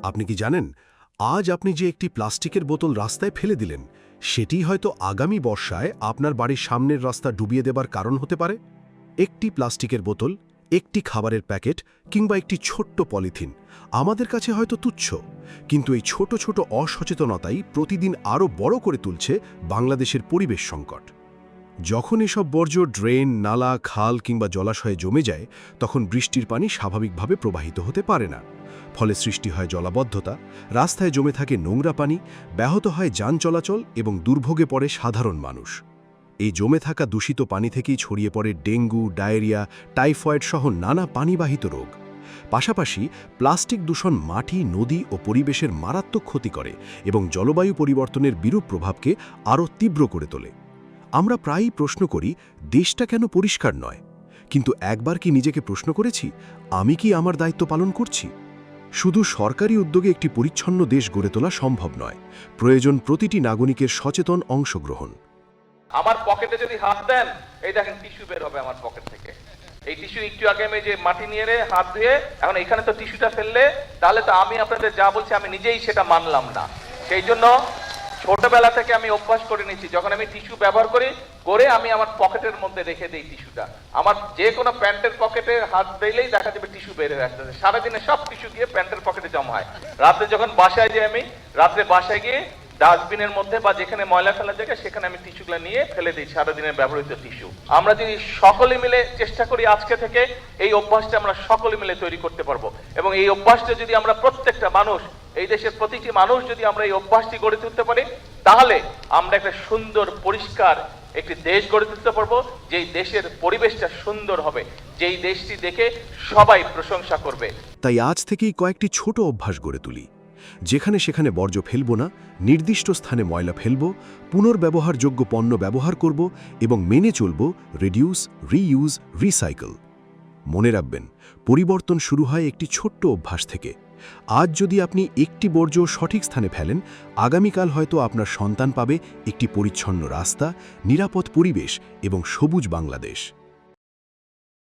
আপনি কি জানেন, আজ আপনি যে একটি প্লাস্টিকের বোতল রাস্তায় ফেলে দিলেন, সেটিই হয়তো আগামী বর্ষায় আপনার বাড়ির সামনের রাস্তা ডুবিয়ে দেবার কারণ হতে পারে? একটি প্লাস্টিকের বোতল, একটি খাবারের প্যাকেট কিংবা একটি ছোট্ট পলিথিন আমাদের কাছে হয়তো তুচ্ছ, কিন্তু এই ছোট ছোট অসচেতনতাই প্রতিদিন আরও বড় করে তুলছে বাংলাদেশের পরিবেশ সংকট। যখন এসব বর্জ্য ড্রেন, নালা, খাল কিংবা জলাশয়ে জমে যায়, তখন বৃষ্টির পানি স্বাভাবিকভাবে প্রবাহিত হতে পারে না। ফলে সৃষ্টি হয় জলাবদ্ধতা, রাস্তায় জমে থাকে নোংরা পানি, ব্যাহত হয় যান চলাচল এবং দুর্ভোগে পড়ে সাধারণ মানুষ। এই জমে থাকা দূষিত পানি থেকেই ছড়িয়ে পড়ে ডেঙ্গু, ডায়রিয়া, টাইফয়েড সহ নানা পানিবাহিত রোগ। পাশাপাশি প্লাস্টিক দূষণ মাটি, নদী ও পরিবেশের মারাত্মক ক্ষতি করে এবং জলবায়ু পরিবর্তনের বিরূপ প্রভাবকে আরও তীব্র করে তোলে। আমরা প্রায়ই প্রশ্ন করি, দেশটা কেন পরিষ্কার নয়? কিন্তু একবার কি নিজেকে প্রশ্ন করেছি, আমি কি আমার দায়িত্ব পালন করছি? শুধু সরকারি উদ্যোগে একটি পরিচ্ছন্ন দেশ গড়ে তোলা সম্ভব নয়, প্রয়োজন প্রতিটি নাগরিকের সচেতন অংশগ্রহণ। আমার পকেটে যদি হাত দেন, এই দেখেন টিস্যু বের হবে আমার পকেট থেকে। এই টিস্যু একটু আগে আমি যে মাটি নিয়ে হাত ধুয়ে, এখন এখানে তো টিস্যুটা ফেললে, তাহলে তো আমি আপনাদের যা বলছি আমি নিজেই সেটা মানলাম না। সেই জন্য ছোটবেলা থেকে আমি অভ্যাস করে নিয়েছি, যখন আমি টিস্যু ব্যবহার করে আমি আমার পকেটের মধ্যে রেখে দিই টিস্যুটা। আমার যে কোনো প্যান্টের পকেটে হাত দিলেই দেখা যাবে টিস্যু বের হয়ে আসতেছে। সারাদিনে সব টিস্যু গিয়ে প্যান্টের পকেটে জমা হয়। রাতে যখন বাসায় যাই, আমি রাত্রে বাসায় গিয়ে ডাস্টবিনের মধ্যে বা যেখানে ময়লা ফেলার জায়গা, সেখানে আমি টিস্যুগুলো নিয়ে ফেলে দিই, সারাদিনের ব্যবহৃত টিস্যু। আমরা যদি সকলে মিলে চেষ্টা করি, আজকে থেকে এই অভ্যাসটা আমরা সকলে মিলে তৈরি করতে পারবো। এবং এই অভ্যাসটা যদি আমরা প্রত্যেকটা মানুষ, এই দেশের প্রতিটি মানুষ যদি আমরা এই অভ্যাসটি গড়ে তুলতে পারি, তাহলে আমরা একটা সুন্দর পরিষ্কার একটি দেশ গড়ে তুলতে পারবো, যেই দেশের পরিবেশটা সুন্দর হবে, যেই দেশটি দেখে সবাই প্রশংসা করবে। তাই আজ থেকেই কয়েকটি ছোট অভ্যাস গড়ে তুলি। যেখানে সেখানে বর্জ্য ফেলব না, নির্দিষ্ট স্থানে ময়লা ফেলব, পুনর্ব্যবহারযোগ্য পণ্য ব্যবহার করব এবং মেনে চলব রিডিউস, রিইউজ, রিসাইকেল। মনে রাখবেন, পরিবর্তন শুরু হয় একটি ছোট্ট অভ্যাস থেকে। আজ যদি আপনি একটি বর্জ্য সঠিক স্থানে ফেলেন, আগামীকাল হয়তো আপনার সন্তান পাবে একটি পরিচ্ছন্ন রাস্তা, নিরাপদ পরিবেশ এবং সবুজ বাংলাদেশ।